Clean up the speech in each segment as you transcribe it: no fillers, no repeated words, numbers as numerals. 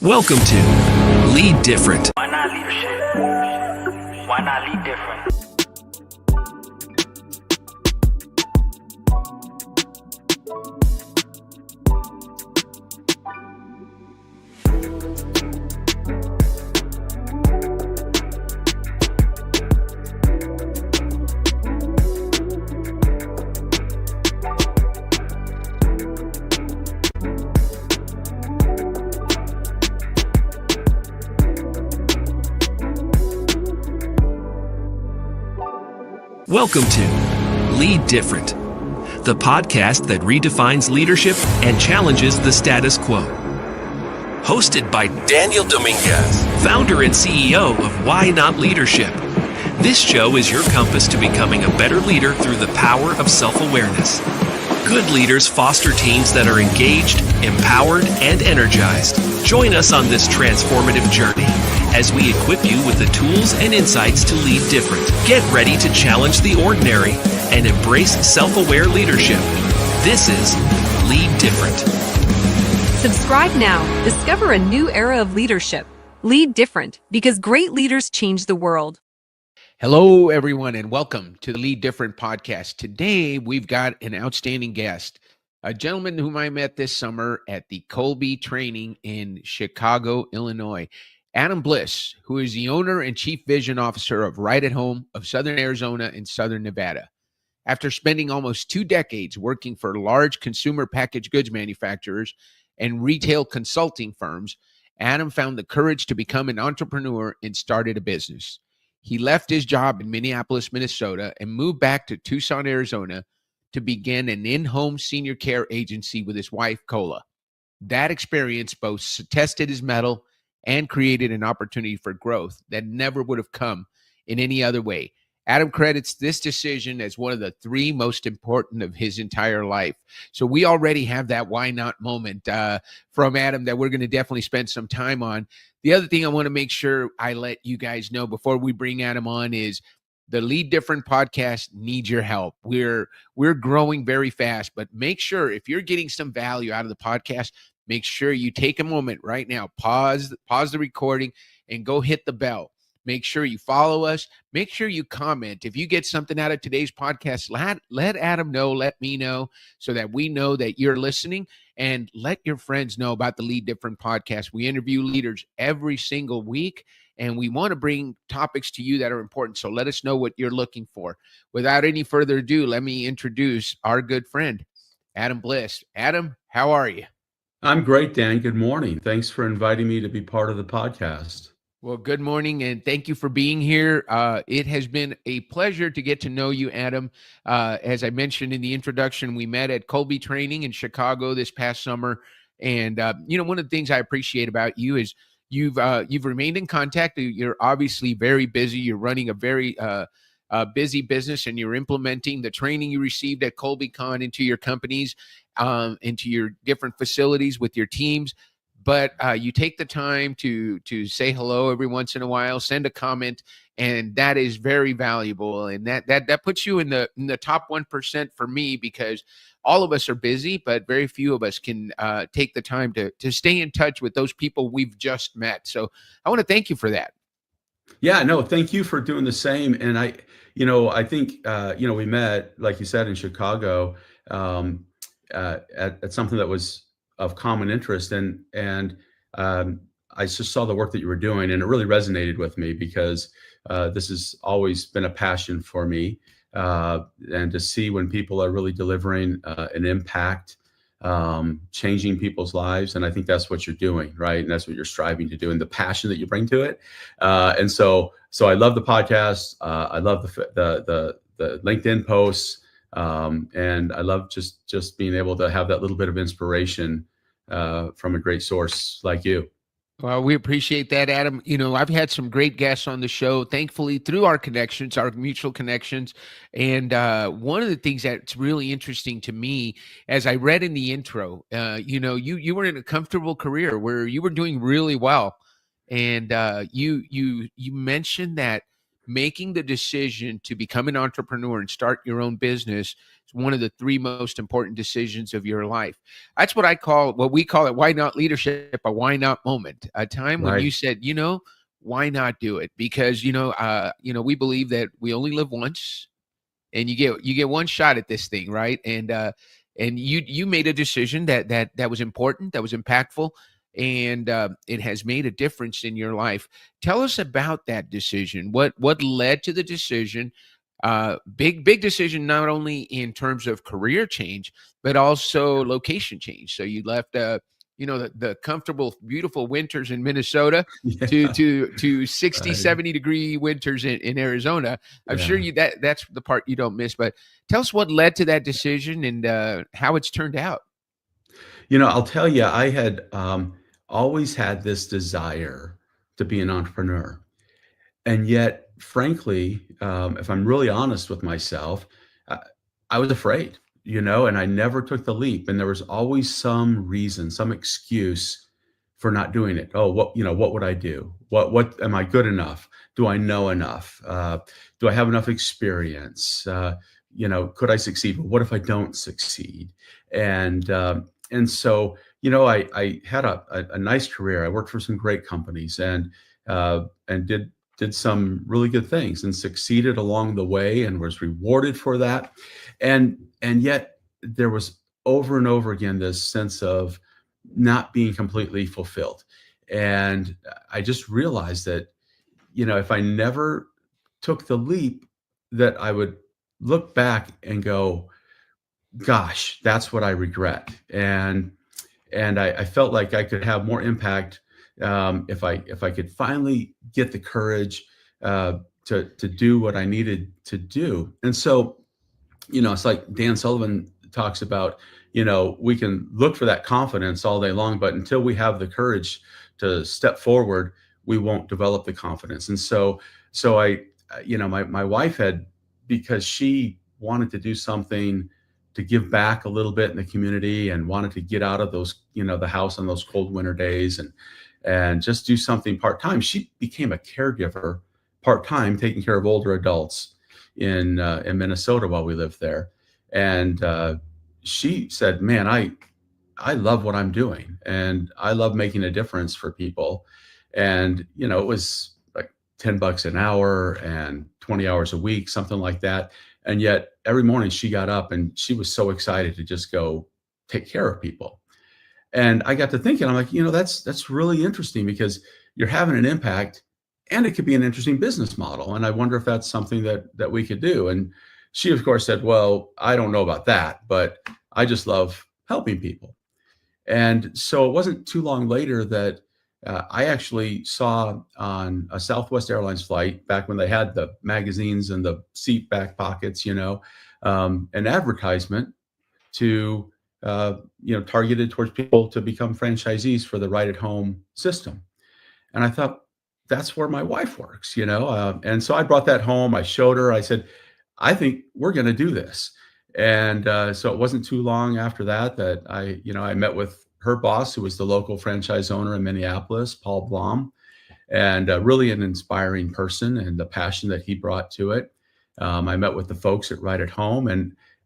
Welcome to Lead Different. Why not leadership? Why not lead different? Welcome to Lead Different, the podcast that redefines leadership and challenges the status quo. Hosted by Daniel Dominguez, founder and CEO of Why Not Leadership. This show is your compass to becoming a better leader through the power of self-awareness. Good leaders foster teams that are engaged, empowered, and energized. Join us on this transformative journey as we equip you with the tools and insights to lead different. Get ready to challenge the ordinary and embrace self-aware leadership. This is Lead Different. Subscribe now. Discover a new era of leadership. Lead different, because great leaders change the world. Hello, everyone, and welcome to the Lead Different podcast. Today, we've got an outstanding guest, a gentleman whom I met this summer at the Colby training in Chicago, Illinois. Adam Bliss, who is the owner and chief vision officer of Right at Home of Southern Arizona and Southern Nevada. After spending almost 2 decades working for large consumer packaged goods manufacturers and retail consulting firms, Adam found the courage to become an entrepreneur and started a business. He left his job in Minneapolis, Minnesota, and moved back to Tucson, Arizona to begin an in-home senior care agency with his wife, Cola. That experience both tested his mettle and created an opportunity for growth that never would have come in any other way. Adam credits this decision as one of the 3 most important of his entire life. So we already have that why not moment from Adam that we're going to definitely spend some time on. The other thing I want to make sure I let you guys know before we bring Adam on is the Lead Different podcast needs your help. We're growing very fast, but make sure if you're getting some value out of the podcast, make sure you take a moment right now, pause the recording and go hit the bell. Make sure you follow us. Make sure you comment. If you get something out of today's podcast, let Adam know, let me know, so that we know that you're listening, and let your friends know about the Lead Different podcast. We interview leaders every single week, and we want to bring topics to you that are important. So let us know what you're looking for. Without any further ado, let me introduce our good friend, Adam Bliss. Adam, how are you? I'm great, Dan. Good morning. Thanks for inviting me to be part of the podcast. Well, good morning, and thank you for being here. It has been a pleasure to get to know you, Adam. As I mentioned in the introduction, we met at Colby Training in Chicago this past summer. And, one of the things I appreciate about you is you've remained in contact. You're obviously very busy. You're running a very busy business, and you're implementing the training you received at ColbyCon into your companies, into your different facilities with your teams. But you take the time to say hello every once in a while, send a comment, and that is very valuable. And that puts you in the top 1% for me, because all of us are busy, but very few of us can take the time to stay in touch with those people we've just met. So I want to thank you for that. Yeah, no, thank you for doing the same. And I think, we met, like you said, in Chicago at something that was of common interest. And I just saw the work that you were doing, and it really resonated with me, because this has always been a passion for me. And to see when people are really delivering an impact, changing people's lives. And I think that's what you're doing, right? And that's what you're striving to do, and the passion that you bring to it. And so I love the podcast. I love the LinkedIn posts. And I love just being able to have that little bit of inspiration from a great source like you. Well, we appreciate that, Adam. I've had some great guests on the show, thankfully, through our connections, our mutual connections. And one of the things that's really interesting to me, as I read in the intro, you were in a comfortable career where you were doing really well. And you mentioned that making the decision to become an entrepreneur and start your own business one of the three most important decisions of your life. That's what we call it, why not leadership, a why not moment, a time when you Right. said, why not do it? Because, we believe that we only live once, and you get one shot at this thing, right? And you made a decision that was important, that was impactful, and it has made a difference in your life. Tell us about that decision. What led to the decision? Big decision, not only in terms of career change, but also location change. So you left the comfortable, beautiful winters in Minnesota to Yeah. to 60, Right. 70-degree winters in Arizona. I'm sure Yeah. that's the part you don't miss. But tell us what led to that decision and how it's turned out. I'll tell you, I had always had this desire to be an entrepreneur. And yet, frankly, if I'm really honest with myself, I, I was afraid, and I never took the leap. And there was always some reason, some excuse for not doing it. Oh, what would I do? What am I good enough? Do I know enough? Do I have enough experience? Could I succeed? But what if I don't succeed? And so, I had a nice career. I worked for some great companies and did some really good things and succeeded along the way and was rewarded for that. And yet there was over and over again this sense of not being completely fulfilled. And I just realized that, if I never took the leap, that I would look back and go, gosh, that's what I regret. And I felt like I could have more impact if I could finally get the courage to do what I needed to do. And so, it's like Dan Sullivan talks about. We can look for that confidence all day long, but until we have the courage to step forward, we won't develop the confidence. And so my wife had, because she wanted to do something to give back a little bit in the community and wanted to get out of those, the house on those cold winter days and just do something part-time. She became a caregiver part-time, taking care of older adults in Minnesota while we lived there. And she said, man, I love what I'm doing and I love making a difference for people. And, it was like $10 an hour and 20 hours a week, something like that. And yet every morning she got up and she was so excited to just go take care of people. And I got to thinking, I'm like, that's really interesting because you're having an impact and it could be an interesting business model. And I wonder if that's something that we could do. And she, of course, said, well, I don't know about that, but I just love helping people. And so it wasn't too long later that I actually saw on a Southwest Airlines flight, back when they had the magazines and the seat back pockets, an advertisement to, targeted towards people to become franchisees for the Right at Home system. And I thought, that's where my wife works, and so I brought that home. I showed her. I said, I think we're going to do this. And so it wasn't too long after that I met with her boss, who was the local franchise owner in Minneapolis, Paul Blom, and really an inspiring person and the passion that he brought to it. I met with the folks at Right at Home,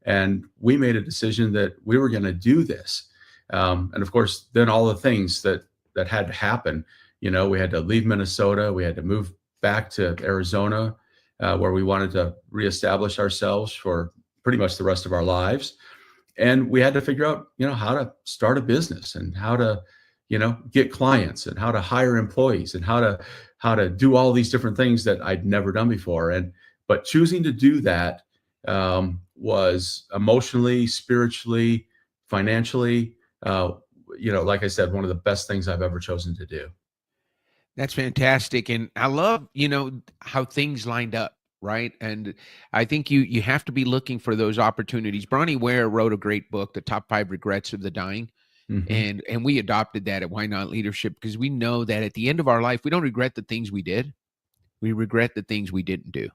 and we made a decision that we were going to do this. And of course, then all the things that had to happen. We had to leave Minnesota. We had to move back to Arizona, where we wanted to reestablish ourselves for pretty much the rest of our lives. And we had to figure out, how to start a business and how to, get clients and how to hire employees and how to do all these different things that I'd never done before. But choosing to do that was emotionally, spiritually, financially, like I said, one of the best things I've ever chosen to do. That's fantastic. And I love, how things lined up, right? And I think you have to be looking for those opportunities. Bronnie Ware wrote a great book, The Top 5 Regrets of the Dying. Mhm. And we adopted that at Why Not Leadership, because we know that at the end of our life, we don't regret the things we did. We regret the things we didn't do.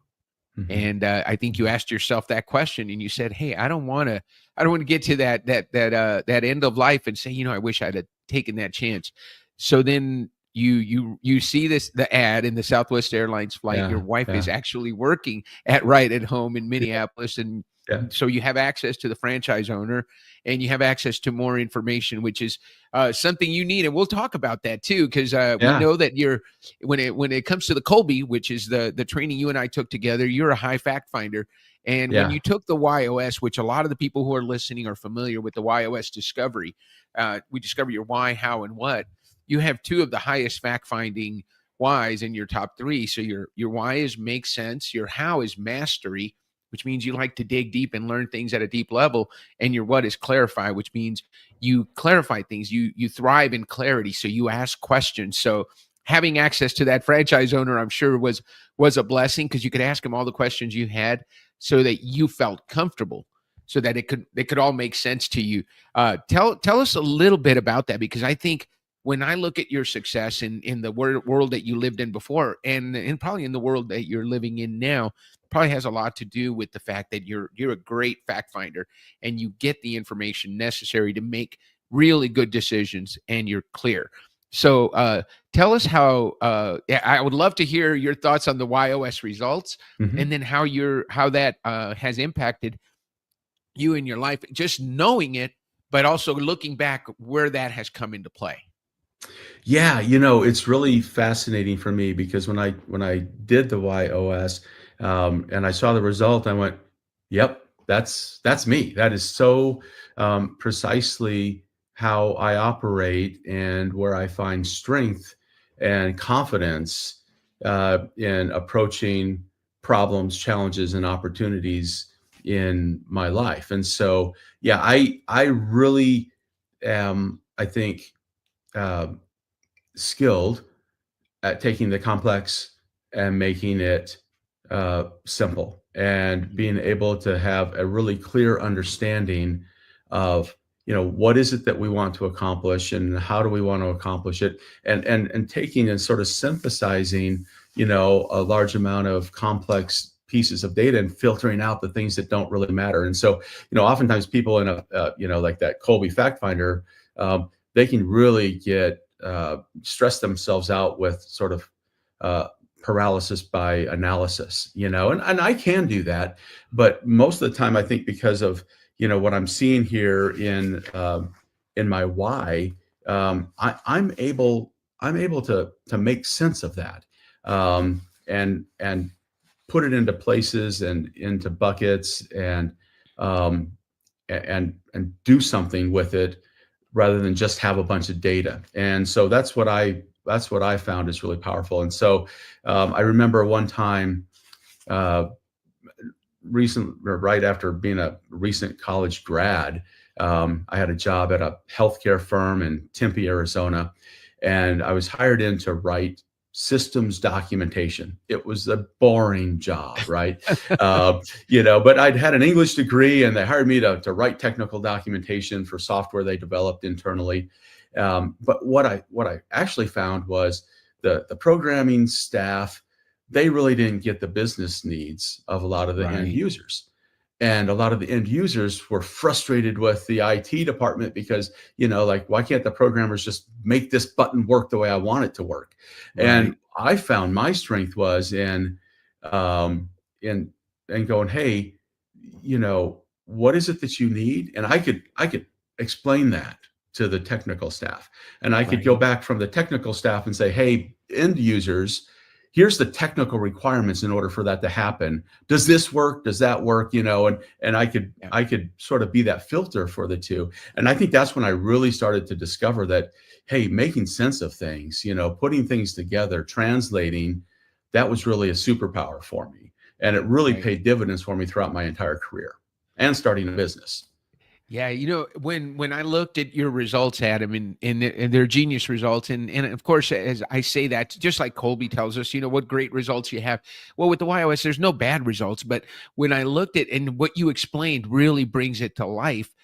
Mhm. And I think you asked yourself that question and you said, hey, I don't want to get to that end of life and say, I wish I'd have taken that chance. So then you see the ad in the Southwest Airlines flight. Your Yeah, wife is yeah. actually working at Right at Home in Minneapolis, and Yeah. So you have access to the franchise owner, and you have access to more information, which is something you need. And we'll talk about that too, because we Yeah. know that when it comes to the Colby, which is the training you and I took together, you're a high fact finder. And when Yeah. you took the YOS, which a lot of the people who are listening are familiar with the YOS discovery, we discover your why, how, and what. You have two of the highest fact finding whys in your top three. So your why is make sense, your how is mastery, which means you like to dig deep and learn things at a deep level, and your what is clarify, which means you clarify things. You thrive in clarity, so you ask questions. So having access to that franchise owner, I'm sure was a blessing, because you could ask him all the questions you had, so that you felt comfortable, so that it could all make sense to you. Tell us a little bit about that, because I think when I look at your success in the world that you lived in before, and probably in the world that you're living in now, probably has a lot to do with the fact that you're a great fact finder, and you get the information necessary to make really good decisions, and you're clear. So tell us how. I would love to hear your thoughts on the YOS results, Mhm. and then how that has impacted you in your life, just knowing it, but also looking back where that has come into play. Yeah, it's really fascinating for me because when I did the YOS, and I saw the result, I went, "Yep, that's me. That is so precisely how I operate and where I find strength and confidence in approaching problems, challenges, and opportunities in my life." And so, yeah, I really am, I think. Uh, Skilled at taking the complex and making it simple, and being able to have a really clear understanding of what is it that we want to accomplish and how do we want to accomplish it, and taking and sort of synthesizing a large amount of complex pieces of data and filtering out the things that don't really matter. And so oftentimes people in a like that Colby fact finder, they can really get stress themselves out with sort of uh, paralysis by analysis, and I can do that, but most of the time I think because of what I'm seeing here in my why, I'm able to make sense of that, and put it into places and into buckets, um, and do something with it rather than just have a bunch of data. And so that's what I found is really powerful. And so I remember one time, uh, right after being a recent college grad, I had a job at a healthcare firm in Tempe, Arizona, and I was hired in to write systems documentation. It was a boring job, right? But I'd had an English degree, and they hired me to write technical documentation for software they developed internally. But what I actually found was the programming staff, they really didn't get the business needs of a lot of the end Right. users. And a lot of the end users were frustrated with the IT department because, like, why can't the programmers just make this button work the way I want it to work? And Right. I found my strength was um, in going, hey, what is it that you need? And I could explain that to the technical staff, and I could go Right. back from the technical staff and say, hey, end users, here's the technical requirements in order for that to happen. Does this work? Does that work? And I could Yeah. I could sort of be that filter for the two. And I think that's when I really started to discover that, hey, making sense of things, putting things together, translating, that was really a superpower for me. And it really Right. paid dividends for me throughout my entire career and starting a business. Yeah, when I looked at your results, Adam, and they're genius results, and of course, as I say that, just like Colby tells us, what great results you have. Well, with the YOS, there's no bad results, but when I looked at and what you explained really brings it to life.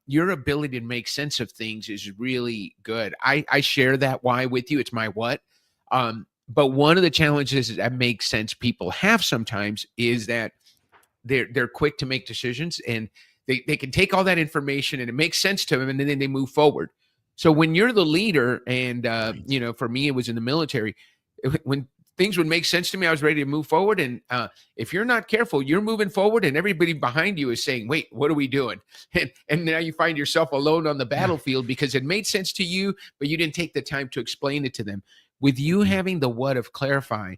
Your ability to make sense of things is really good. I share that why with you. It's my what. But one of the challenges that makes sense people have sometimes is that they're quick to make decisions, and they can take all that information and it makes sense to them, and then they move forward. So when you're the leader, and Right. for me it was in the military, when things would make sense to me. I was ready to move forward. And if you're not careful, you're moving forward and everybody behind you is saying, wait, what are we doing? And now you find yourself alone on the battlefield because it made sense to you, but you didn't take the time to explain it to them. With you having the what of clarify,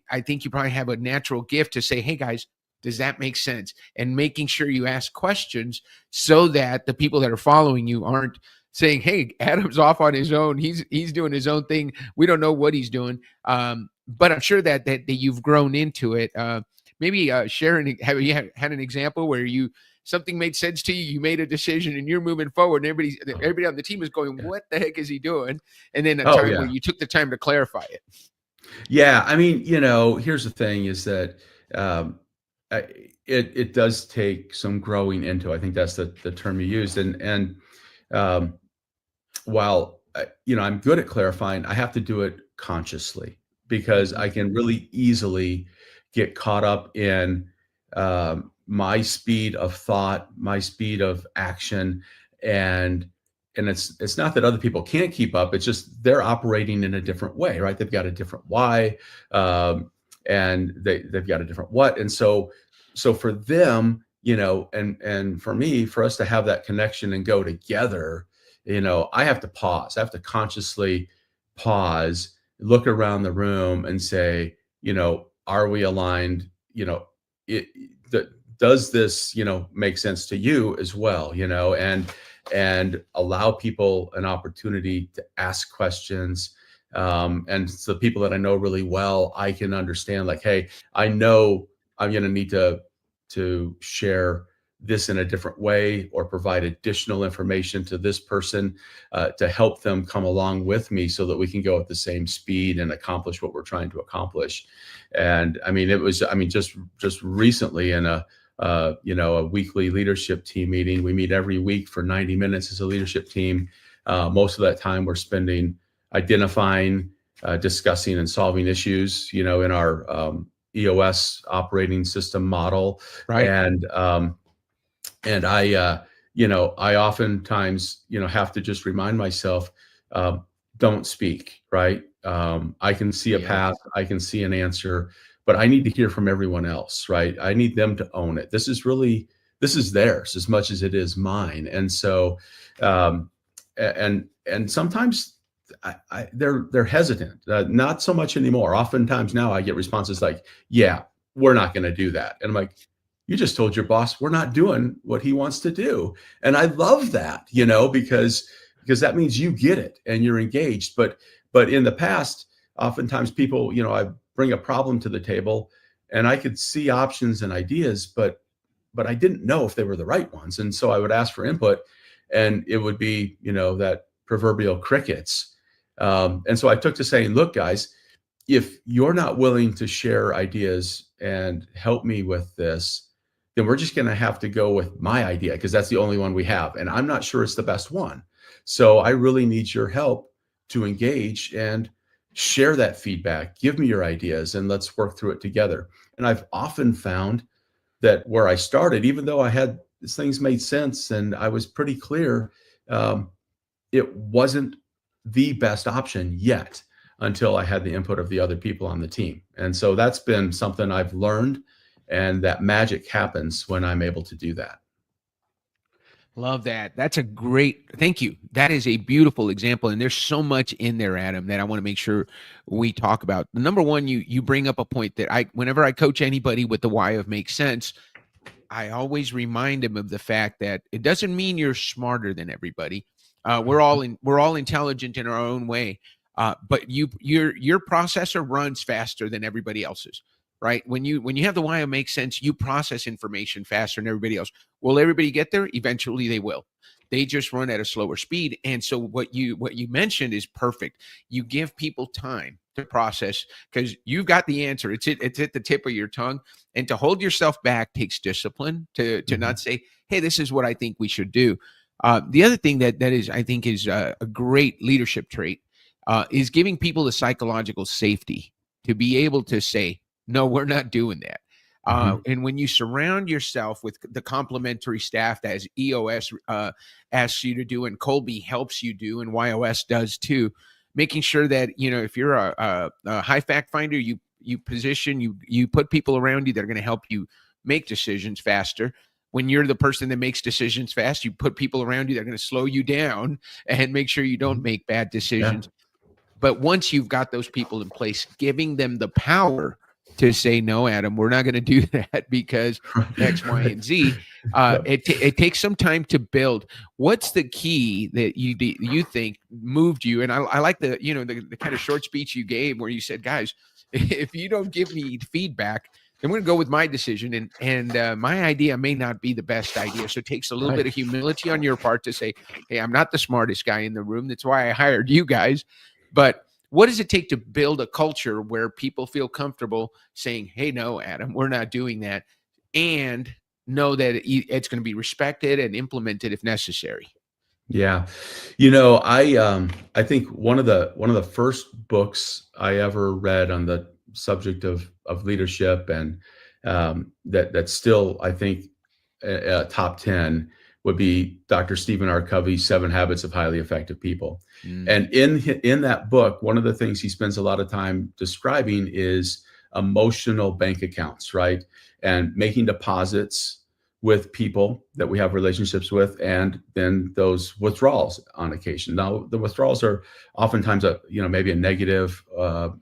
I think you probably have a natural gift to say, hey guys, does that make sense? And making sure you ask questions so that the people that are following you aren't saying, hey, Adam's off on his own. He's doing his own thing. We don't know what he's doing. But I'm sure that you've grown into it. Maybe Sharon, have you had an example where something made sense to you, you made a decision and you're moving forward and everybody on the team is going, what the heck is he doing? And then a time where you took the time to clarify it. Yeah. I mean, here's the thing is that it does take some growing into. I think that's the term you used. And while I'm good at clarifying, I have to do it consciously because I can really easily get caught up in my speed of thought, my speed of action, and it's not that other people can't keep up. It's just they're operating in a different way, right? They've got a different why, and they've got a different what, and so for them, and for me, for us to have that connection and go together, I have to pause. I have to consciously pause, look around the room, and say, are we aligned? Does this, make sense to you as well? And allow people an opportunity to ask questions. And so the people that I know really well, I can understand like, hey, I know I'm going to need to share this in a different way or provide additional information to this person to help them come along with me so that we can go at the same speed and accomplish what we're trying to accomplish. And I mean, just recently in a weekly leadership team meeting. We meet every week for 90 minutes as a leadership team. Most of that time we're spending identifying, discussing and solving issues, in our EOS operating system model. Right. And I oftentimes, have to just remind myself, don't speak, right? I can see a path, I can see an answer, but I need to hear from everyone else, right? I need them to own it. This is theirs as much as it is mine. And so, and sometimes they're hesitant, not so much anymore. Oftentimes now I get responses like, yeah, we're not going to do that. And I'm like, you just told your boss we're not doing what he wants to do. And I love that, because that means you get it and you're engaged. But in the past, oftentimes people, I bring a problem to the table and I could see options and ideas, but I didn't know if they were the right ones. And so I would ask for input and it would be, that proverbial crickets. And so I took to saying, look, guys, if you're not willing to share ideas and help me with this, then we're just going to have to go with my idea because that's the only one we have. And I'm not sure it's the best one. So I really need your help to engage and share that feedback, give me your ideas, and let's work through it together. And I've often found that where I started, even though I had things made sense and I was pretty clear, it wasn't the best option yet until I had the input of the other people on the team. And so that's been something I've learned, and that magic happens when I'm able to do that. Love that. Thank you. That is a beautiful example. And there's so much in there, Adam, that I want to make sure we talk about. Number one, you bring up a point that whenever I coach anybody with the why of make sense, I always remind them of the fact that it doesn't mean you're smarter than everybody. We're all intelligent in our own way. But your processor runs faster than everybody else's. Right? When you have the why it makes sense, you process information faster than everybody else. Will everybody get there? Eventually they will. They just run at a slower speed. And so what you mentioned is perfect. You give people time to process because you've got the answer. It's at the tip of your tongue. And to hold yourself back takes discipline to not say, hey, this is what I think we should do. The other thing that is, I think, is a great leadership trait is giving people the psychological safety to be able to say, no, we're not doing that. And when you surround yourself with the complementary staff that as EOS asks you to do and Colby helps you do and YOS does too, making sure that, if you're a high fact finder, you position, you put people around you that are going to help you make decisions faster. When you're the person that makes decisions fast, you put people around you that are going to slow you down and make sure you don't make bad decisions. But once you've got those people in place, giving them the power to say, no, Adam, we're not going to do that because X, Y, and Z. It takes some time to build. What's the key that you think moved you? And I like the kind of short speech you gave where you said, guys, if you don't give me feedback, I'm going to go with my decision, and my idea may not be the best idea. So it takes a little bit of humility on your part to say, hey, I'm not the smartest guy in the room. That's why I hired you guys. But what does it take to build a culture where people feel comfortable saying, hey, no, Adam, we're not doing that, and know that it's going to be respected and implemented if necessary? Yeah. I think one of the first books I ever read on the subject of leadership, and that's still, I think, top 10 would be Dr. Stephen R. Covey's 7 Habits of Highly Effective People. And in that book, one of the things he spends a lot of time describing is emotional bank accounts, right? And making deposits with people that we have relationships with, and then those withdrawals on occasion. Now, the withdrawals are oftentimes maybe a negative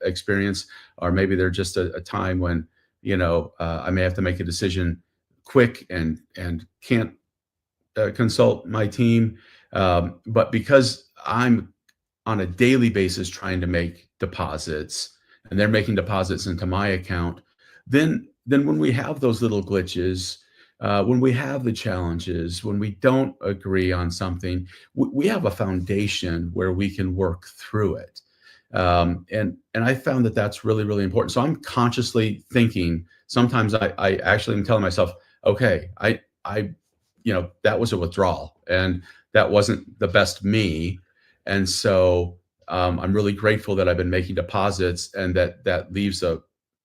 experience, or maybe they're just a time when I may have to make a decision quick and can't consult my team. But because I'm on a daily basis trying to make deposits, and they're making deposits into my account, then when we have those little glitches, when we have the challenges, when we don't agree on something, we have a foundation where we can work through it. And I found that that's really, really important. So I'm consciously thinking, sometimes I actually am telling myself, okay, I that was a withdrawal, and that wasn't the best me. And so I'm really grateful that I've been making deposits, and that leaves a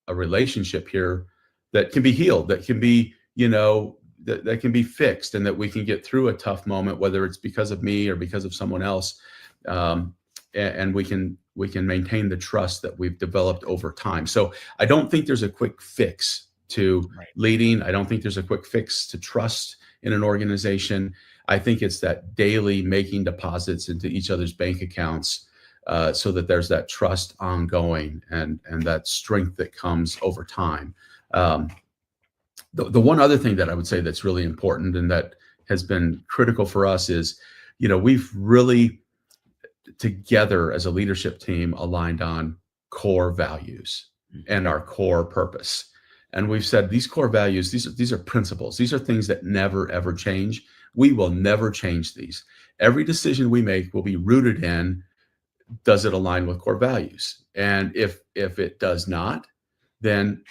relationship here that can be healed, that can be, that can be fixed, and that we can get through a tough moment, whether it's because of me or because of someone else. And we can maintain the trust that we've developed over time. So I don't think there's a quick fix to leading. I don't think there's a quick fix to trust in an organization. I think it's that daily making deposits into each other's bank accounts, so that there's that trust ongoing, and that strength that comes over time. The one other thing that I would say that's really important and that has been critical for us is, we've really together as a leadership team aligned on core values and our core purpose. And we've said these core values, these are principles. These are things that never, ever change. We will never change these. Every decision we make will be rooted in, does it align with core values? And if it does not, then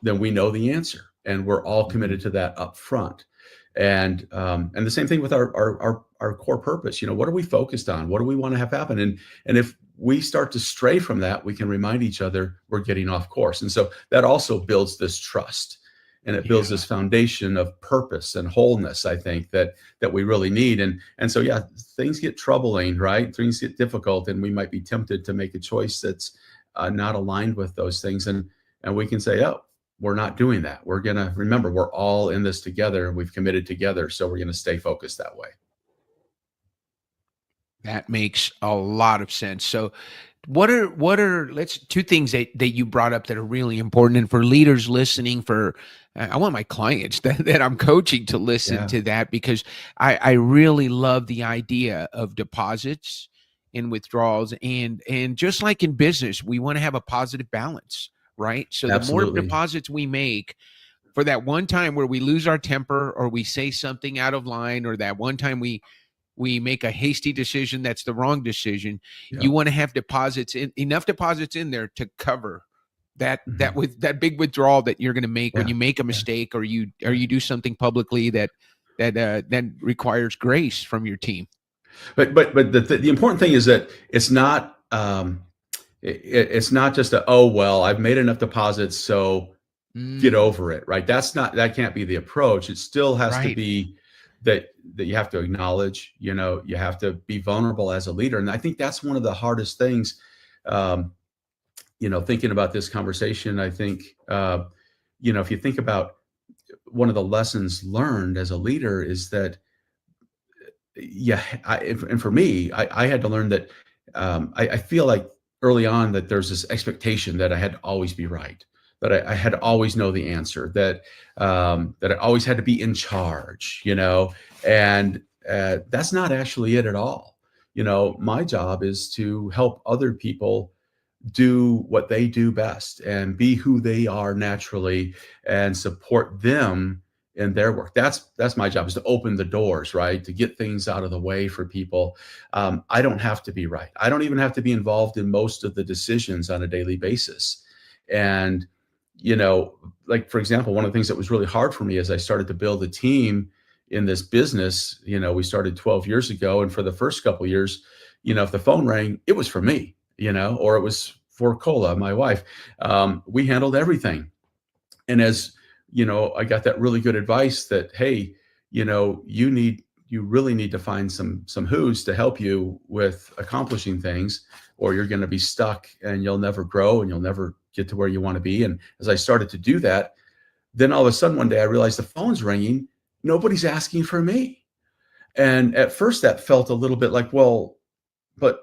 we know the answer, and we're all committed to that up front. And the same thing with our core purpose. What are we focused on? What do we want to have happen? And if we start to stray from that, we can remind each other we're getting off course. And so that also builds this trust, and it builds this foundation of purpose and wholeness, I think, that we really need. And so, things get troubling, right? Things get difficult, and we might be tempted to make a choice that's not aligned with those things. And we can say, oh, we're not doing that. We're going to remember we're all in this together, and we've committed together. So we're going to stay focused that way. That makes a lot of sense. So what are two things that you brought up that are really important, and for leaders listening, I want my clients that I'm coaching to listen to that, because I really love the idea of deposits and withdrawals, and just like in business, we want to have a positive balance, right? So Absolutely. The more deposits we make for that one time where we lose our temper, or we say something out of line, or that one time we make a hasty decision that's the wrong decision, you want to have enough deposits in there to cover that with that big withdrawal that you're going to make when you make a mistake, or you do something publicly that requires grace from your team. But the important thing is that it's not it's not just I've made enough deposits, so get over it, right? That can't be the approach. It still has to be that that you have to acknowledge, you have to be vulnerable as a leader. And I think that's one of the hardest things, thinking about this conversation. I think, if you think about one of the lessons learned as a leader is that, and for me, I had to learn that I feel like early on that there's this expectation that I had to always be right, that I had to always know the answer, that I always had to be in charge, and that's not actually it at all. My job is to help other people do what they do best and be who they are naturally and support them in their work. That's my job, is to open the doors, right? To get things out of the way for people. I don't have to be right. I don't even have to be involved in most of the decisions on a daily basis. And, like, for example, one of the things that was really hard for me as I started to build a team in this business, we started 12 years ago. And for the first couple of years, if the phone rang, it was for me, or it was for Cola, my wife. We handled everything. And as I got that really good advice that, hey, you really need to find some who's to help you with accomplishing things, or you're going to be stuck and you'll never grow and you'll never get to where you want to be. And as I started to do that, then all of a sudden one day I realized the phone's ringing. Nobody's asking for me. And at first that felt a little bit like, well, but,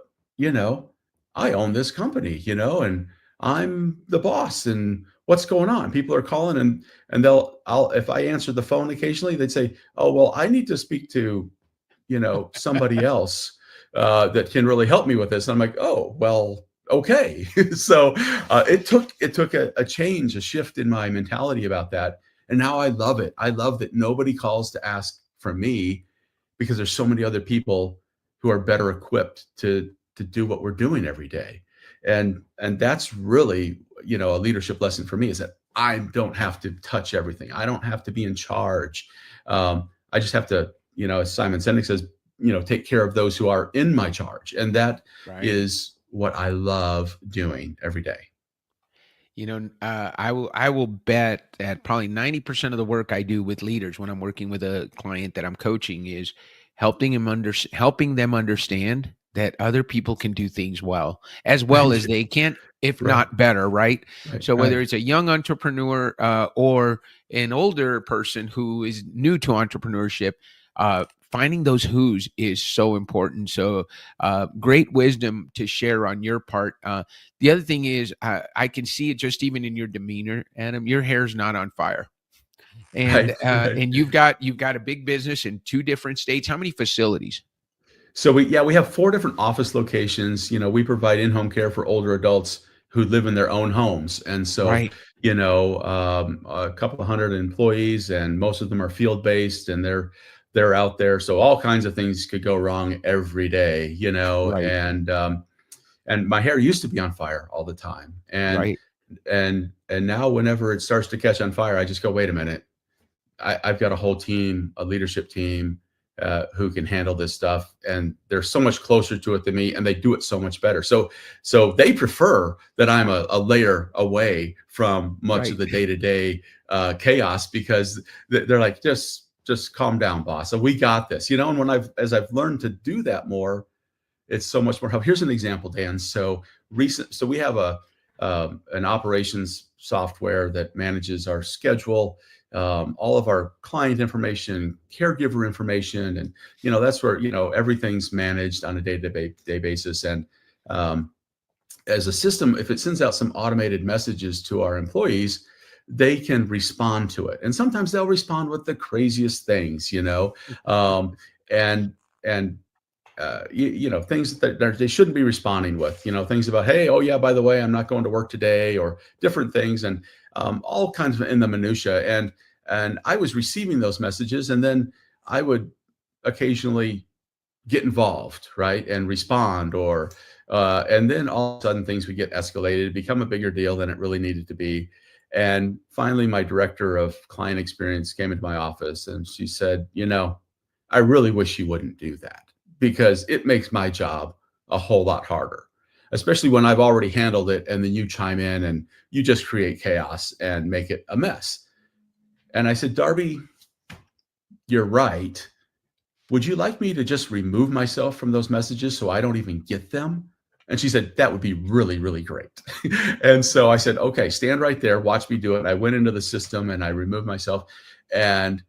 I own this company, and I'm the boss, and what's going on? People are calling and if I answer the phone occasionally, they'd say, oh, well, I need to speak to, somebody else that can really help me with this. And I'm like, oh, well, okay. So it took a change, a shift in my mentality about that. And now I love it. I love that nobody calls to ask for me, because there's so many other people who are better equipped to do what we're doing every day. And that's really, a leadership lesson for me, is that I don't have to touch everything. I don't have to be in charge. I just have to, as Simon Sinek says, take care of those who are in my charge. And that is what I love doing every day. I will bet that probably 90% of the work I do with leaders when I'm working with a client that I'm coaching is helping them understand that other people can do things as they can, if not better, right? So whether it's a young entrepreneur or an older person who is new to entrepreneurship, finding those who's is so important. So great wisdom to share on your part. The other thing is I can see it just even in your demeanor, Adam. Your hair's not on fire. And and you've got a big business in 2 different states. How many facilities? So we have 4 different office locations. We provide in-home care for older adults who live in their own homes. And so, a couple of hundred employees, and most of them are field-based, and they're out there. So all kinds of things could go wrong every day, and my hair used to be on fire all the time. And now whenever it starts to catch on fire, I just go, wait a minute. I've got a whole team, a leadership team, who can handle this stuff, and they're so much closer to it than me, and they do it so much better. So they prefer that I'm a layer away from much of the day-to-day chaos, because they're like, just calm down, boss. So we got this, and as I've learned to do that more, it's so much more help. Here's an example, Dan. So we have an operations software that manages our schedule, all of our client information, caregiver information, and that's where everything's managed on a day-to-day basis. And as a system, if it sends out some automated messages to our employees, they can respond to it, and sometimes they'll respond with the craziest things, and things that they shouldn't be responding with, things about, hey, oh yeah, by the way, I'm not going to work today, or different things, and all kinds of in the minutia. And I was receiving those messages, and then I would occasionally get involved, right, and respond, and then all of a sudden things would get escalated, become a bigger deal than it really needed to be. And finally, my director of client experience came into my office, and she said, I really wish you wouldn't do that, because it makes my job a whole lot harder, especially when I've already handled it, and then you chime in and you just create chaos and make it a mess. And I said, Darby, you're right. would you like me to just remove myself from those messages so I don't even get them? And she said, that would be really, really great. And so I said, okay, stand right there, watch me do it. I went into the system and I removed myself. And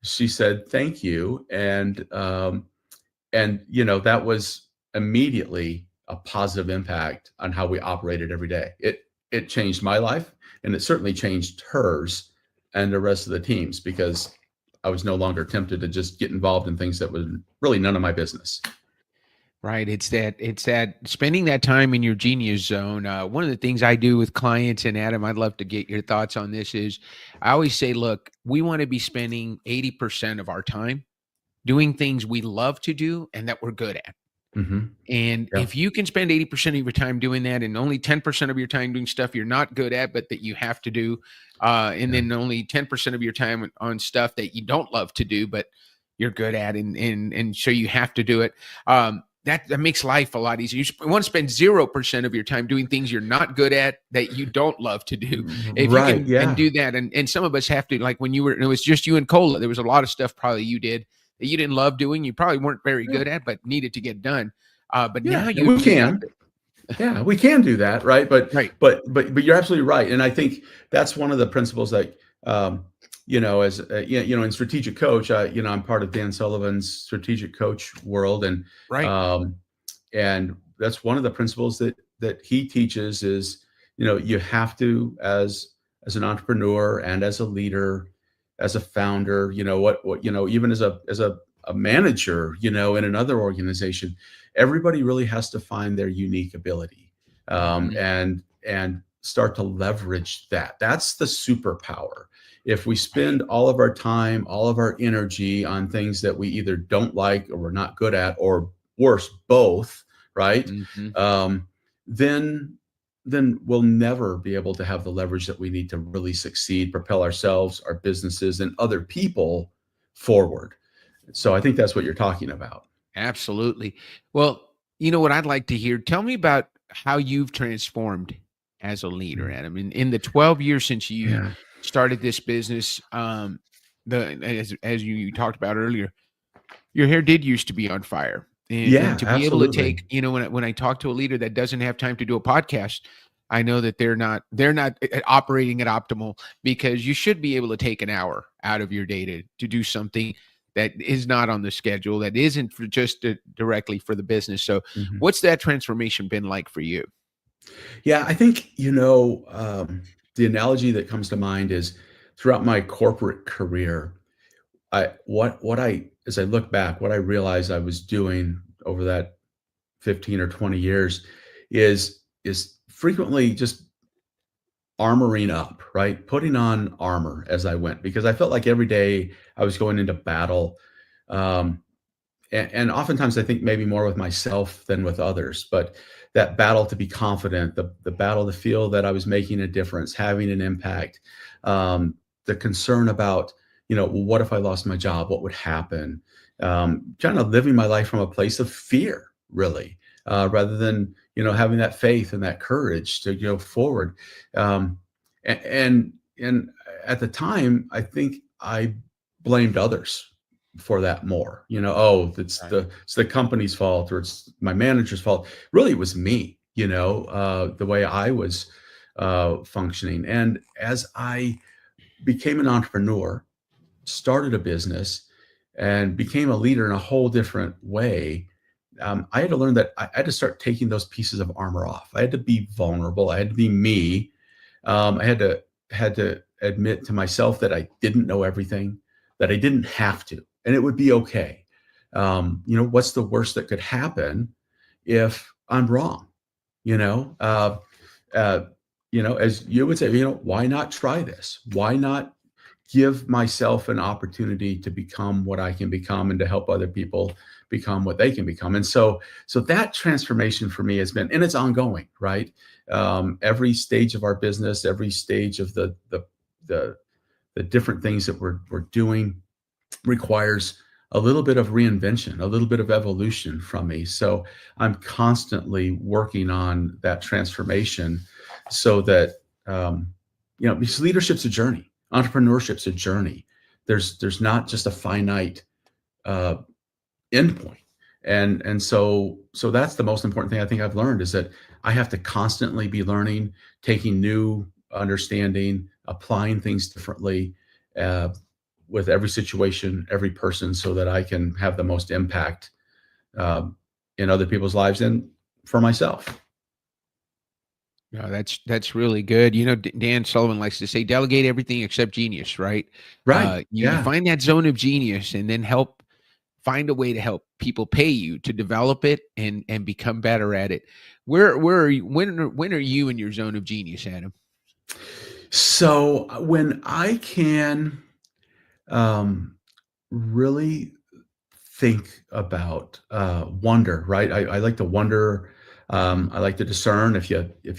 she said, thank you. And that was immediately a positive impact on how we operated every day. It changed my life, and it certainly changed hers and the rest of the teams, because I was no longer tempted to just get involved in things that was really none of my business. Right. It's that spending that time in your genius zone. One of the things I do with clients, and Adam, I'd love to get your thoughts on this, is I always say, look, we want to be spending 80% of our time doing things we love to do and that we're good at. Mm-hmm. And Yeah. if you can spend 80% of your time doing that and only 10% of your time doing stuff you're not good at, but that you have to do, and then only 10% of your time on stuff that you don't love to do, but you're good at, and so you have to do it. That makes life a lot easier. You want to spend 0% of your time doing things you're not good at that you don't love to do. If you can and do that, and some of us have to, like when it was just you and Cola, there was a lot of stuff probably you did that you didn't love doing, you probably weren't very good at, but needed to get done. But now we can. Yeah, we can do that, right? But you're absolutely right, and I think that's one of the principles that as in strategic coach, I'm part of Dan Sullivan's strategic coach world, and and that's one of the principles that he teaches is, you have to, as an entrepreneur and as a leader, as a founder, even as a manager, in another organization, everybody really has to find their unique ability, and start to leverage that. That's the superpower. If we spend all of our time, all of our energy on things that we either don't like or we're not good at, or worse, both, right? Then we'll never be able to have the leverage that we need to really succeed, propel ourselves, our businesses, and other people forward. So I think that's what you're talking about. Absolutely. Well, you know what I'd like to hear? Tell me about how you've transformed as a leader, Adam. In the 12 years since you started this business, as you talked about earlier, your hair did used to be on fire. And to be able to take, when I talk to a leader that doesn't have time to do a podcast, I know that they're not operating at optimal, because you should be able to take an hour out of your day to do something that is not on the schedule, that isn't for just directly for the business. So what's that transformation been like for you? Yeah, I think, the analogy that comes to mind is throughout my corporate career, as I look back, what I realized I was doing over that 15 or 20 years is frequently just armoring up, right? Putting on armor as I went, because I felt like every day I was going into battle. And oftentimes I think maybe more with myself than with others, but that battle to be confident, the battle to feel that I was making a difference, having an impact, the concern about, what if I lost my job? What would happen? Kind of living my life from a place of fear, really, rather than, having that faith and that courage to go forward. And at the time, I think I blamed others for that more. It's the company's fault, or it's my manager's fault. Really, it was me. The way I was functioning. And as I became an entrepreneur, started a business, and became a leader in a whole different way, I had to learn that I had to start taking those pieces of armor off. I had to be vulnerable. I had to be me. I had to admit to myself that I didn't know everything, that I didn't have to, and it would be okay. What's the worst that could happen if I'm wrong? As you would say, why not try this? Why not give myself an opportunity to become what I can become, and to help other people become what they can become? And so that transformation for me has been, and it's ongoing, right? Every stage of our business, every stage of the different things that we're doing requires a little bit of reinvention, a little bit of evolution from me. So I'm constantly working on that transformation, so that, because leadership's a journey, entrepreneurship's a journey. There's not just a finite endpoint. And so that's the most important thing I think I've learned, is that I have to constantly be learning, taking new understanding, applying things differently, uh, with every situation, every person, so that I can have the most impact, um, in other people's lives and for myself. No, that's really good. Dan Sullivan likes to say, delegate everything except genius, right? Right. You Yeah. find that zone of genius, and then find a way to help people pay you to develop it and become better at it. Where are you, when are you in your zone of genius, Adam? So when I can, um, really think about, wonder, right? I like to wonder. I like to discern. If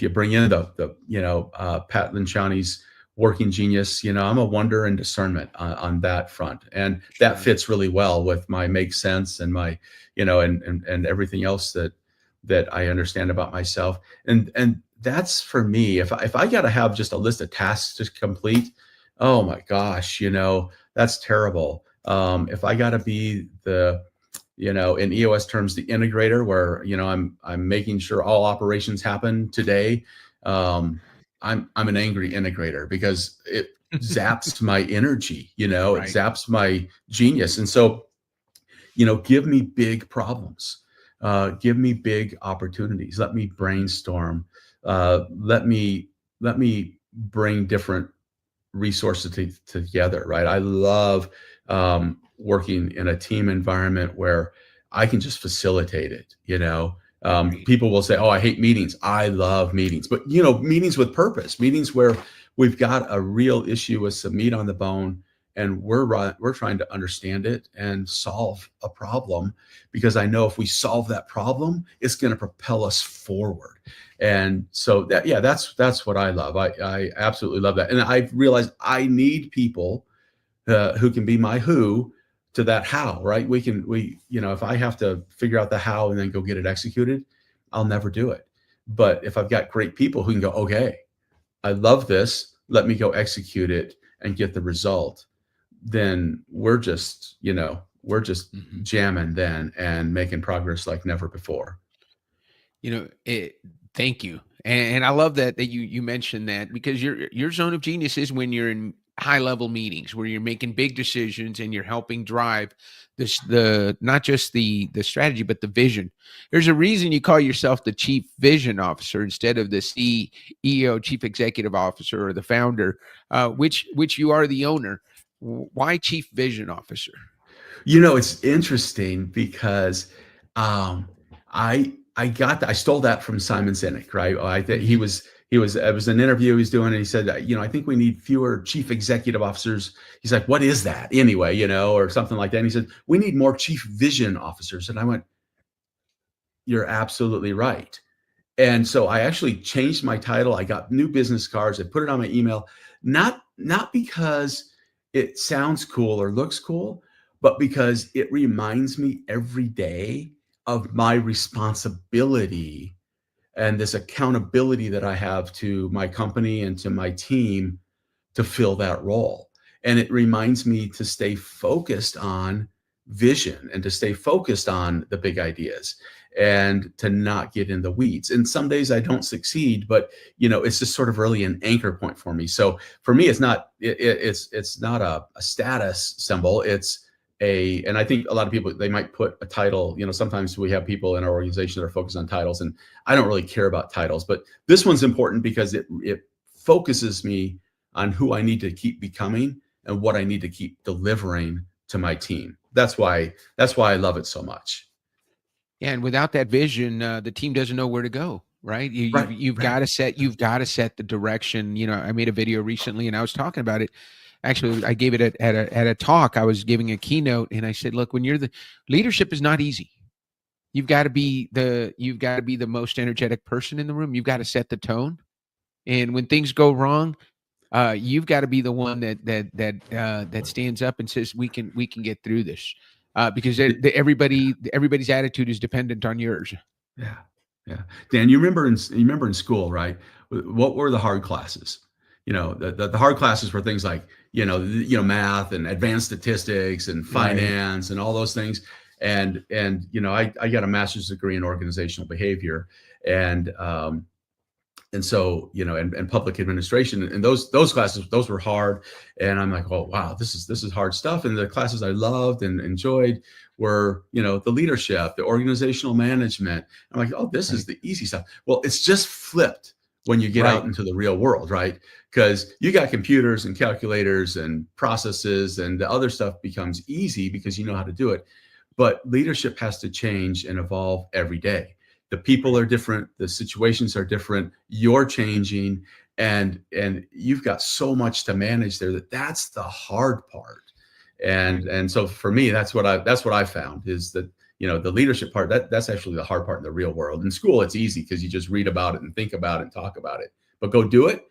you bring in Pat Linciani's working genius, I'm a wonder and discernment on that front, and that Sure. fits really well with my make sense and my, and everything else that I understand about myself. And that's for me. If I got to have just a list of tasks to complete, oh my gosh, that's terrible. If I got to be in EOS terms, the integrator, where I'm making sure all operations happen today, um, I'm an angry integrator, because it zaps my energy. It Right. zaps my genius. And so, give me big problems, give me big opportunities. Let me brainstorm. Let me bring different resources together, right? I love, working in a team environment where I can just facilitate it. Right. People will say, "Oh, I hate meetings." I love meetings, but meetings with purpose, meetings where we've got a real issue with some meat on the bone, and we're trying to understand it and solve a problem, because I know if we solve that problem, it's going to propel us forward. And so that's what I love. I absolutely love that. And I've realized I need people, who can be my who to that how, right? If I have to figure out the how and then go get it executed, I'll never do it. But if I've got great people who can go, okay, I love this, let me go execute it and get the result, then we're just Mhm. jamming then and making progress like never before. Thank you. And I love that you mentioned that, because your zone of genius is when you're in high level meetings where you're making big decisions and you're helping drive the not just the strategy but the vision. There's a reason you call yourself the chief vision officer instead of the CEO, chief executive officer, or the founder, which you are the owner. Why chief vision officer? It's interesting because, I stole that from Simon Sinek, right? I think Mhm. it was an interview he's doing, and he said, I think we need fewer chief executive officers. He's like, what is that anyway, or something like that. And he said, we need more chief vision officers. And I went, you're absolutely right. And so I actually changed my title. I got new business cards. I put it on my email, not because it sounds cool or looks cool, but because it reminds me every day of my responsibility and this accountability that I have to my company and to my team to fill that role. And it reminds me to stay focused on vision and to stay focused on the big ideas and to not get in the weeds. And some days I don't succeed, but it's just sort of really an anchor point for me. So for me, it's not a status symbol. And I think a lot of people, they might put a title. Sometimes we have people in our organization that are focused on titles, and I don't really care about titles, but this one's important because it focuses me on who I need to keep becoming and what I need to keep delivering to my team. That's why I love it so much. Yeah, and without that vision, the team doesn't know where to go, right? Right, You've right. got to set the direction. I made a video recently, and I was talking about it. Actually, I gave it at a talk. I was giving a keynote, and I said, "Look, when you're the leadership is not easy. You've got to be the most energetic person in the room. You've got to set the tone, and when things go wrong, you've got to be the one that stands up and says we can get through this, because everybody's attitude is dependent on yours. Yeah, yeah. Dan, you remember in school, right? What were the hard classes? The hard classes were things like math and advanced statistics and Right. finance and all those things. And I got a master's degree in organizational behavior, and so and public administration, and those classes, those were hard. And I'm like, oh wow, this is hard stuff. And the classes I loved and enjoyed were the leadership, the organizational management. I'm like, oh, this is the easy stuff. Well, it's just flipped when you get out into the real world, right? Because you got computers and calculators and processes, and the other stuff becomes easy because you know how to do it. But leadership has to change and evolve every day. The people are different, the situations are different, you're changing, and you've got so much to manage there that's the hard part. And so for me, that's what I found, is that the leadership part, that's actually the hard part in the real world. In school, it's easy because you just read about it and think about it and talk about it. But go do it,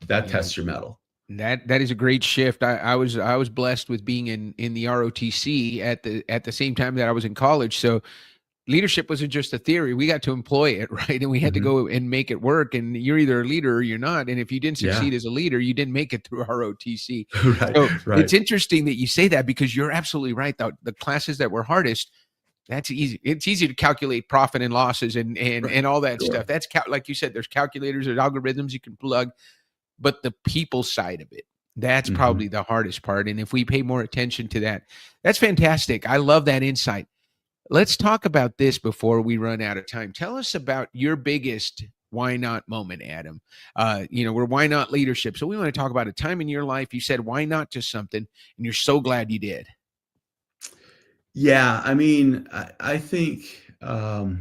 that tests your mettle. That is a great shift. I was blessed with being in the ROTC at the same time that I was in college. So leadership wasn't just a theory. We got to employ it, right? And we had to go and make it work. And you're either a leader or you're not. And if you didn't succeed as a leader, you didn't make it through ROTC. Right. It's interesting that you say that, because you're absolutely right. The classes that were hardest, that's easy. It's easy to calculate profit and losses and all that stuff. That's like you said, there's calculators, there's algorithms you can plug, but the people side of it, that's probably the hardest part. And if we pay more attention to that, that's fantastic. I love that insight. Let's talk about this before we run out of time. Tell us about your biggest why not moment, Adam. We're why not leadership. So we want to talk about a time in your life you said why not to something, and you're so glad you did. Yeah, I mean, I think, I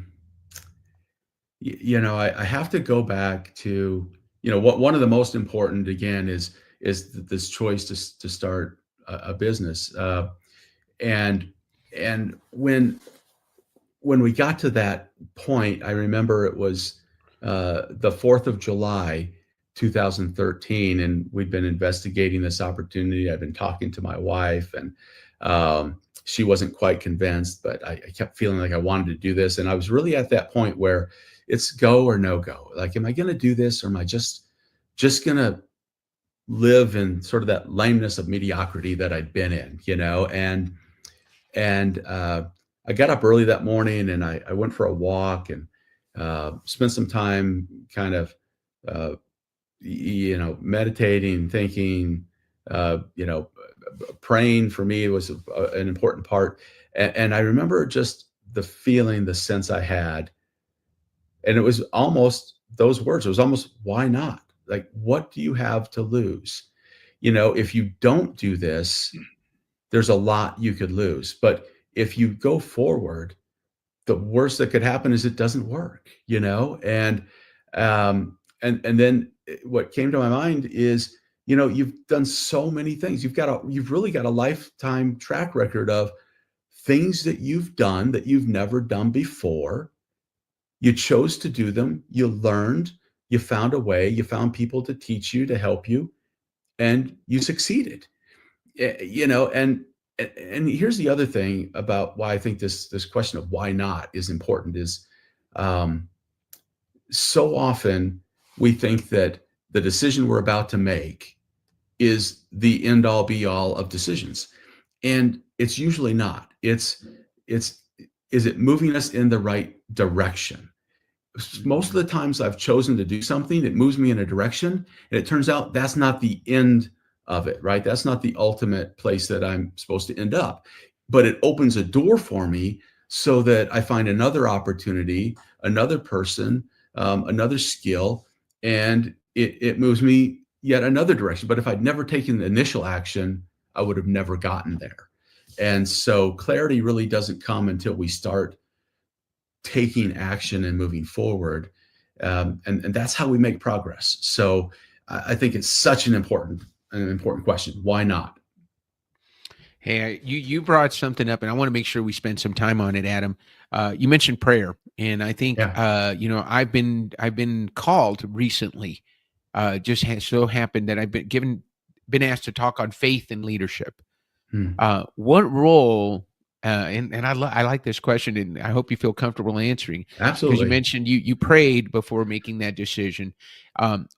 have to go back to, what one of the most important, again, is this choice to start a business. And when we got to that point, I remember it was the 4th of July, 2013, and we'd been investigating this opportunity. I'd been talking to my wife, and she wasn't quite convinced, but I kept feeling like I wanted to do this. And I was really at that point where it's go or no go. Like, am I going to do this, or am I just going to live in sort of that lameness of mediocrity that I'd been in, and I got up early that morning, and I went for a walk and spent some time kind of, meditating, thinking, praying for me was an important part. And I remember just the feeling, the sense I had, and it was almost those words. It was almost, why not? Like, what do you have to lose? If you don't do this, there's a lot you could lose. But if you go forward, the worst that could happen is it doesn't work, and then what came to my mind is, you've done so many things. You've really got a lifetime track record of things that you've done that you've never done before. You chose to do them. You learned, you found a way, you found people to teach you, to help you, and you succeeded, and here's the other thing about why I think this question of why not is important is, so often we think that the decision we're about to make is the end all be all of decisions. And it's usually not. Is it moving us in the right direction? Most of the times I've chosen to do something, it moves me in a direction, and it turns out that's not the end of it, right? That's not the ultimate place that I'm supposed to end up, but it opens a door for me so that I find another opportunity, another person, another skill, and it moves me yet another direction. But if I'd never taken the initial action, I would have never gotten there. And so clarity really doesn't come until we start taking action and moving forward. And that's how we make progress. So I think it's such an important question. Why not? Hey, you brought something up, and I want to make sure we spend some time on it, Adam. You mentioned prayer, and I think I've been called recently. Just has so happened that I've been asked to talk on faith and leadership. What role? And I like this question, and I hope you feel comfortable answering. Absolutely. Because you mentioned you prayed before making that decision.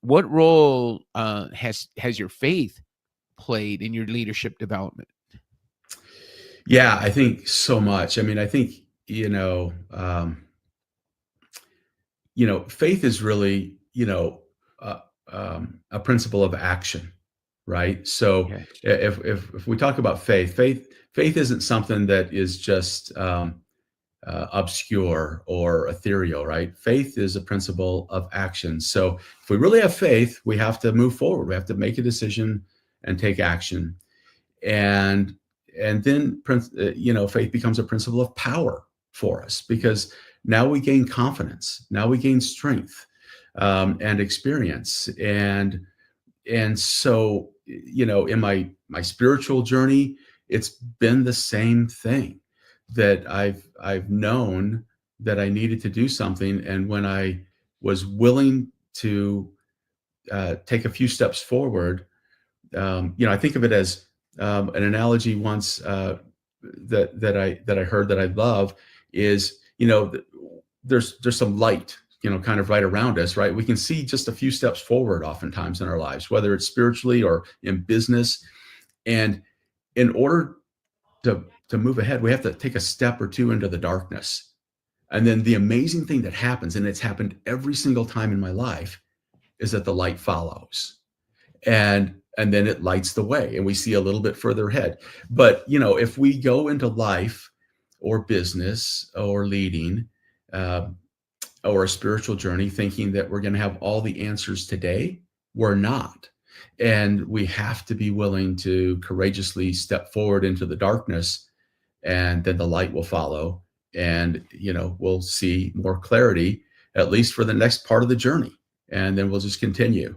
What role has your faith played in your leadership development? Yeah, I think so much. I mean, I think, faith is really, a principle of action, right? So Yes. if we talk about faith isn't something that is just obscure or ethereal, right? Faith is a principle of action. So if we really have faith, we have to move forward. We have to make a decision and take action. And then faith becomes a principle of power for us, because now we gain confidence, now we gain strength, and experience. And so, in my spiritual journey, it's been the same thing, that I've known that I needed to do something, and when I was willing to take a few steps forward, I think of it as an analogy once, that I heard, that I love, is, there's some light, kind of right around us, right? We can see just a few steps forward oftentimes in our lives, whether it's spiritually or in business. And in order to move ahead, we have to take a step or two into the darkness. And then the amazing thing that happens, and it's happened every single time in my life, is that the light follows. And then it lights the way, and we see a little bit further ahead. But if we go into life or business or leading, or a spiritual journey, thinking that we're going to have all the answers today, we're not. And we have to be willing to courageously step forward into the darkness, and then the light will follow, and we'll see more clarity, at least for the next part of the journey, and then we'll just continue.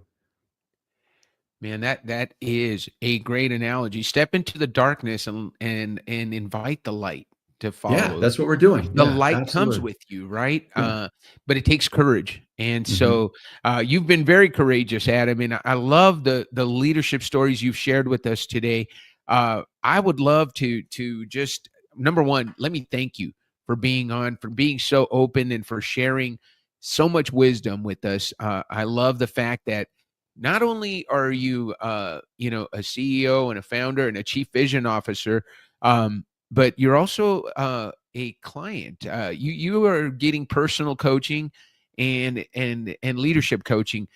Man, that is a great analogy. Step into the darkness and invite the light to Yeah, follow. that's what we're doing. The Yeah, light comes absolutely. with you, right? Yeah. But it takes courage. And Mhm. so you've been very courageous, Adam. And I love the leadership stories you've shared with us today. I would love to just, number one, let me thank you for being on, for being so open, and for sharing so much wisdom with us. I love the fact that not only are you, a CEO and a founder and a chief vision officer, but you're also a client. You are getting personal coaching and leadership coaching.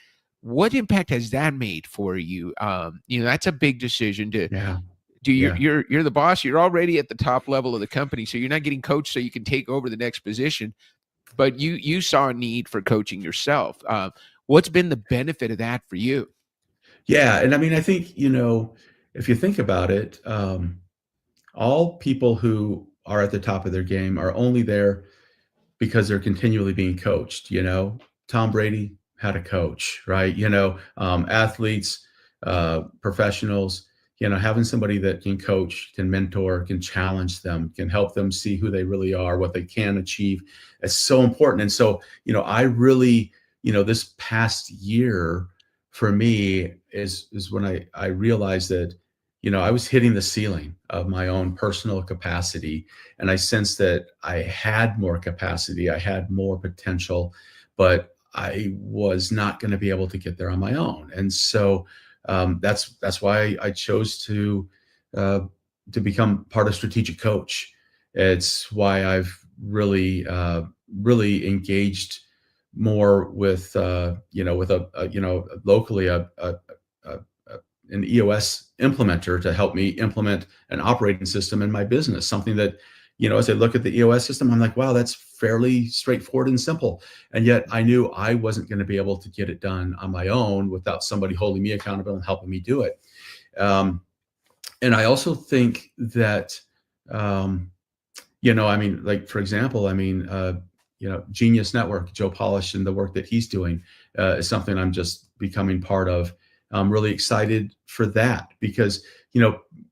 What impact has that made for you? That's a big decision to Yeah. do. Yeah. You're the boss. You're already at the top level of the company, so you're not getting coached so you can take over the next position. But you saw a need for coaching yourself. What's been the benefit of that for you? Yeah. And I mean, I think, if you think about it, all people who are at the top of their game are only there because they're continually being coached. Tom Brady had a coach, right? Athletes, professionals, having somebody that can coach, can mentor, can challenge them, can help them see who they really are, what they can achieve. It's so important. And so, I really, this past year for me is when I realized that, I was hitting the ceiling of my own personal capacity, and I sensed that I had more capacity, I had more potential, but I was not going to be able to get there on my own. And so that's why I chose uh, to become part of Strategic Coach. It's why I've really engaged more with with locally an EOS implementer to help me implement an operating system in my business. Something that, as I look at the EOS system, I'm like, wow, that's fairly straightforward and simple. And yet I knew I wasn't going to be able to get it done on my own without somebody holding me accountable and helping me do it. And I also think that, I mean, like, for example, I mean, Genius Network, Joe Polish, and the work that he's doing is something I'm just becoming part of. I'm really excited for that, because,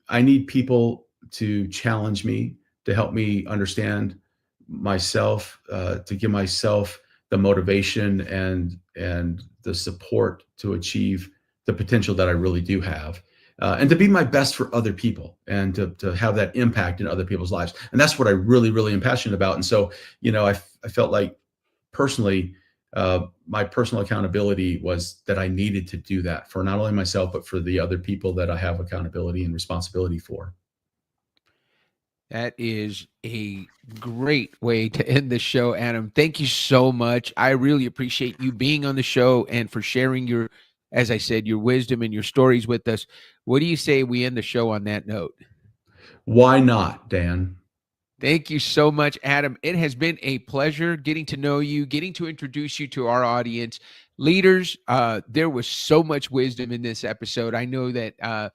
I need people to challenge me, to help me understand myself, to give myself the motivation and the support to achieve the potential that I really do have, and to be my best for other people, and to have that impact in other people's lives. And that's what I really am passionate about. And so, I felt like, personally, my personal accountability was that I needed to do that for not only myself, but for the other people that I have accountability and responsibility for. That is a great way to end the show, Adam. Thank you so much. I really appreciate you being on the show and for sharing your, as I said, your wisdom and your stories with us. What do you say we end the show on that note? Why not, Dan? Thank you so much, Adam. It has been a pleasure getting to know you, getting to introduce you to our audience. Leaders, there was so much wisdom in this episode. I know that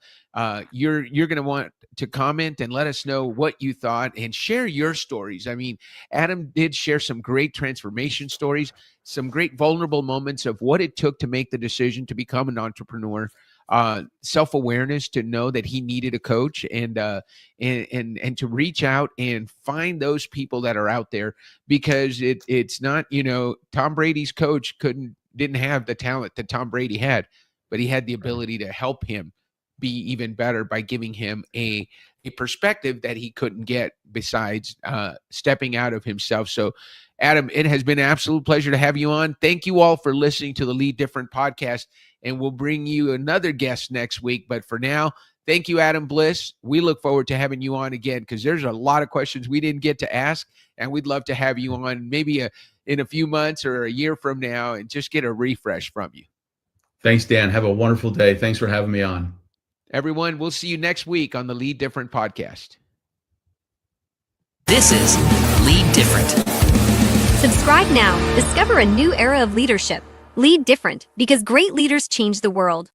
you're going to want to comment and let us know what you thought and share your stories. I mean, Adam did share some great transformation stories, some great vulnerable moments of what it took to make the decision to become an entrepreneur. Self-awareness to know that he needed a coach and to reach out and find those people that are out there, because it's not, Tom Brady's coach didn't have the talent that Tom Brady had, but he had the ability to help him be even better by giving him a perspective that he couldn't get besides stepping out of himself. So Adam, it has been an absolute pleasure to have you on. Thank you all for listening to the Lead Different podcast, and we'll bring you another guest next week. But for now, thank you, Adam Bliss. We look forward to having you on again, because there's a lot of questions we didn't get to ask, and we'd love to have you on maybe in a few months or a year from now and just get a refresh from you. Thanks, Dan. Have a wonderful day. Thanks for having me on. Everyone, we'll see you next week on the Lead Different podcast. This is Lead Different. Subscribe now. Discover a new era of leadership. Lead different, because great leaders change the world.